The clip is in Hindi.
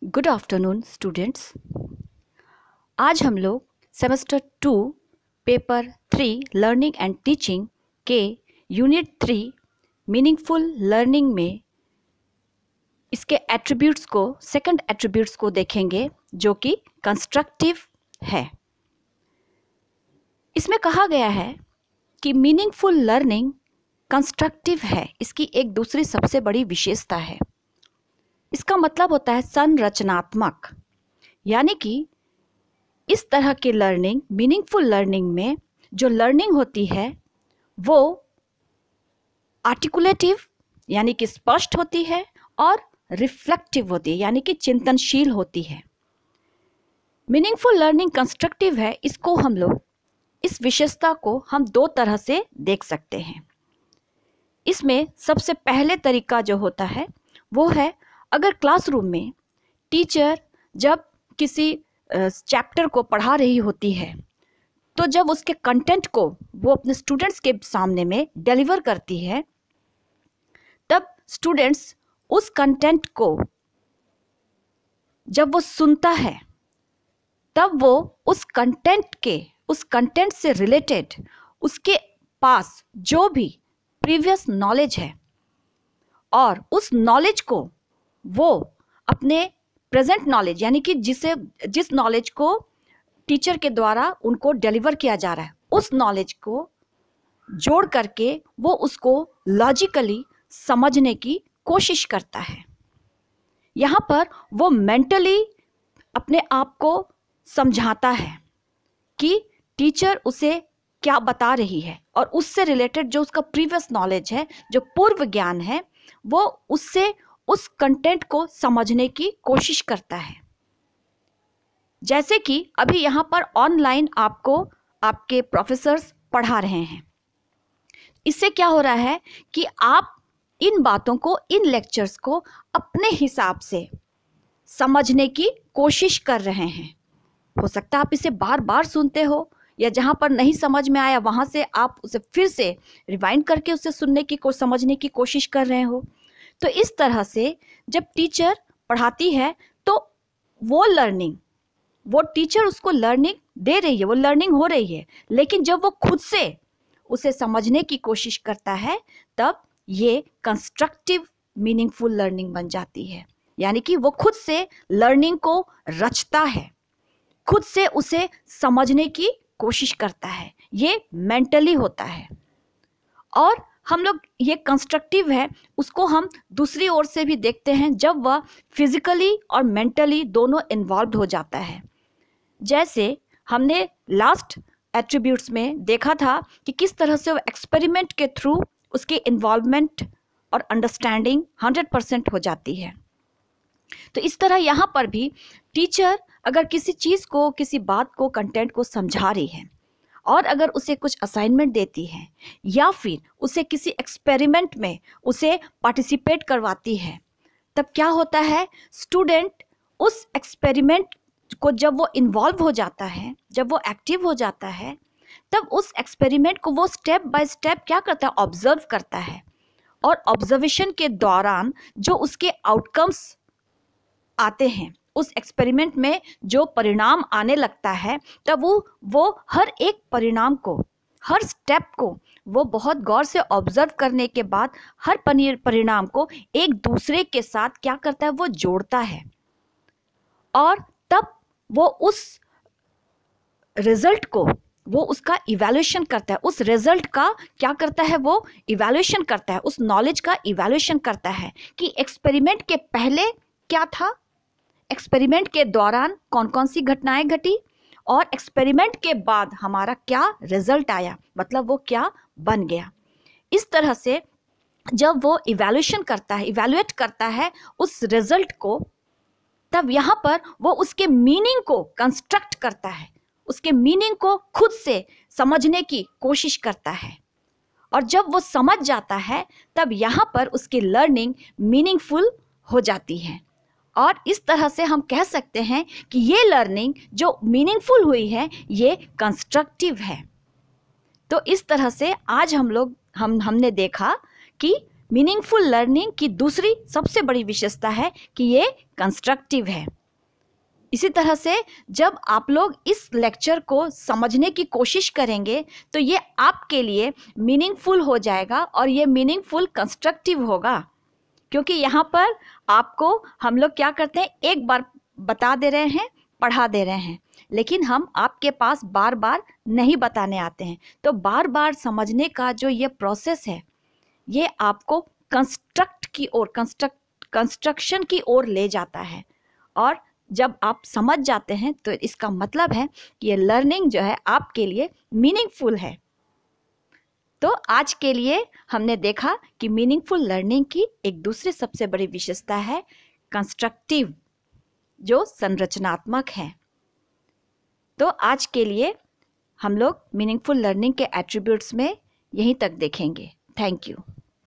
Good afternoon students. आज हम लोग semester 2 paper 3 learning and teaching के यूनिट 3 मीनिंगफुल लर्निंग में इसके एट्रीब्यूट्स को सेकंड एट्रीब्यूट्स को देखेंगे जो कि कंस्ट्रक्टिव है। इसमें कहा गया है कि मीनिंगफुल लर्निंग कंस्ट्रक्टिव है। इसकी एक दूसरी सबसे बड़ी विशेषता है। इसका मतलब होता है संरचनात्मक, यानी कि इस तरह के लर्निंग, मीनिंगफुल लर्निंग में जो लर्निंग होती है वो आर्टिकुलेटिव यानी कि स्पष्ट होती है और रिफ्लेक्टिव होती है यानी कि चिंतनशील होती है। मीनिंगफुल लर्निंग कंस्ट्रक्टिव है। इसको हम लोग, इस विशेषता को हम दो तरह से देख सकते हैं। इसमें सबसे पहले तरीका जो होता है वो है, अगर क्लासरूम में टीचर जब किसी चैप्टर को पढ़ा रही होती है तो जब उसके कंटेंट को वो अपने स्टूडेंट्स के सामने में डिलीवर करती है, तब स्टूडेंट्स उस कंटेंट को जब वो सुनता है तब वो उस कंटेंट से रिलेटेड उसके पास जो भी प्रीवियस नॉलेज है और उस नॉलेज को वो अपने प्रेजेंट नॉलेज यानी कि जिस नॉलेज को टीचर के द्वारा उनको डिलीवर किया जा रहा है, उस नॉलेज को जोड़ करके वो उसको लॉजिकली समझने की कोशिश करता है। यहाँ पर वो मेंटली अपने आप को समझाता है कि टीचर उसे क्या बता रही है और उससे रिलेटेड जो उसका प्रीवियस नॉलेज है, जो पूर्व ज्ञान है, वो उससे उस कंटेंट को समझने की कोशिश करता है। जैसे कि अभी यहाँ पर ऑनलाइन आपको आपके प्रोफेसर्स पढ़ा रहे हैं। इससे क्या हो रहा है कि आप इन बातों को, इन लेक्चर्स को अपने हिसाब से समझने की कोशिश कर रहे हैं। हो सकता है आप इसे बार बार सुनते हो, या जहाँ पर नहीं समझ में आया वहाँ से आप उसे फिर से रिवाइंड करके उसे सुनने की समझने की कोशिश कर रहे हो। तो इस तरह से जब टीचर पढ़ाती है तो वो लर्निंग, वो टीचर उसको लर्निंग दे रही है, वो लर्निंग हो रही है, लेकिन जब वो खुद से उसे समझने की कोशिश करता है तब ये कंस्ट्रक्टिव मीनिंगफुल लर्निंग बन जाती है। यानी कि वो खुद से लर्निंग को रचता है, खुद से उसे समझने की कोशिश करता है। ये मेंटली होता है। और हम लोग, ये कंस्ट्रक्टिव है, उसको हम दूसरी ओर से भी देखते हैं जब वह फिजिकली और मेंटली दोनों इन्वॉल्व हो जाता है। जैसे हमने लास्ट एट्रीब्यूट्स में देखा था कि किस तरह से वो एक्सपेरिमेंट के थ्रू उसकी इन्वॉल्वमेंट और अंडरस्टैंडिंग 100% हो जाती है। तो इस तरह यहाँ पर भी टीचर अगर किसी चीज़ को, किसी बात को, कंटेंट को समझा रही है और अगर उसे कुछ असाइनमेंट देती है या फिर उसे किसी एक्सपेरिमेंट में उसे पार्टिसिपेट करवाती है, तब क्या होता है, स्टूडेंट उस एक्सपेरिमेंट को जब वो इन्वॉल्व हो जाता है, जब वो एक्टिव हो जाता है, तब उस एक्सपेरिमेंट को वो स्टेप बाय स्टेप क्या करता है, ऑब्जर्व करता है। और ऑब्जर्वेशन के दौरान जो उसके आउटकम्स आते हैं, उस एक्सपेरिमेंट में जो परिणाम आने लगता है, तब वो हर एक परिणाम को, हर स्टेप को वो बहुत गौर से ऑब्जर्व करने के बाद हर परिणाम को एक दूसरे के साथ क्या करता है, वो जोड़ता है। और तब वो उस रिजल्ट को, वो उसका इवैल्यूएशन करता है। उस रिजल्ट का क्या करता है, वो इवैल्यूएशन करता है, उस नॉलेज का इवैल्यूएशन करता है कि एक्सपेरिमेंट के पहले क्या था, एक्सपेरिमेंट के दौरान कौन कौन सी घटनाएं घटी और एक्सपेरिमेंट के बाद हमारा क्या रिजल्ट आया, मतलब वो क्या बन गया। इस तरह से जब वो इवैल्यूएशन करता है, इवैल्यूएट करता है उस रिजल्ट को, तब यहाँ पर वो उसके मीनिंग को कंस्ट्रक्ट करता है, उसके मीनिंग को खुद से समझने की कोशिश करता है। और जब वो समझ जाता है तब यहाँ पर उसकी लर्निंग मीनिंगफुल हो जाती है। और इस तरह से हम कह सकते हैं कि ये लर्निंग जो मीनिंगफुल हुई है ये कंस्ट्रक्टिव है। तो इस तरह से आज हमने देखा कि मीनिंगफुल लर्निंग की दूसरी सबसे बड़ी विशेषता है कि ये कंस्ट्रक्टिव है। इसी तरह से जब आप लोग इस लेक्चर को समझने की कोशिश करेंगे तो ये आपके लिए मीनिंगफुल हो जाएगा और ये मीनिंगफुल कंस्ट्रक्टिव होगा, क्योंकि यहाँ पर आपको हम लोग क्या करते हैं, एक बार बता दे रहे हैं, पढ़ा दे रहे हैं, लेकिन हम आपके पास बार बार नहीं बताने आते हैं। तो बार बार समझने का जो ये प्रोसेस है ये आपको कंस्ट्रक्शन की ओर ले जाता है। और जब आप समझ जाते हैं तो इसका मतलब है कि ये लर्निंग जो है आपके लिए मीनिंगफुल है। तो आज के लिए हमने देखा कि मीनिंगफुल लर्निंग की एक दूसरी सबसे बड़ी विशेषता है कंस्ट्रक्टिव, जो संरचनात्मक है। तो आज के लिए हम लोग मीनिंगफुल लर्निंग के एट्रीब्यूट्स में यहीं तक देखेंगे। Thank you.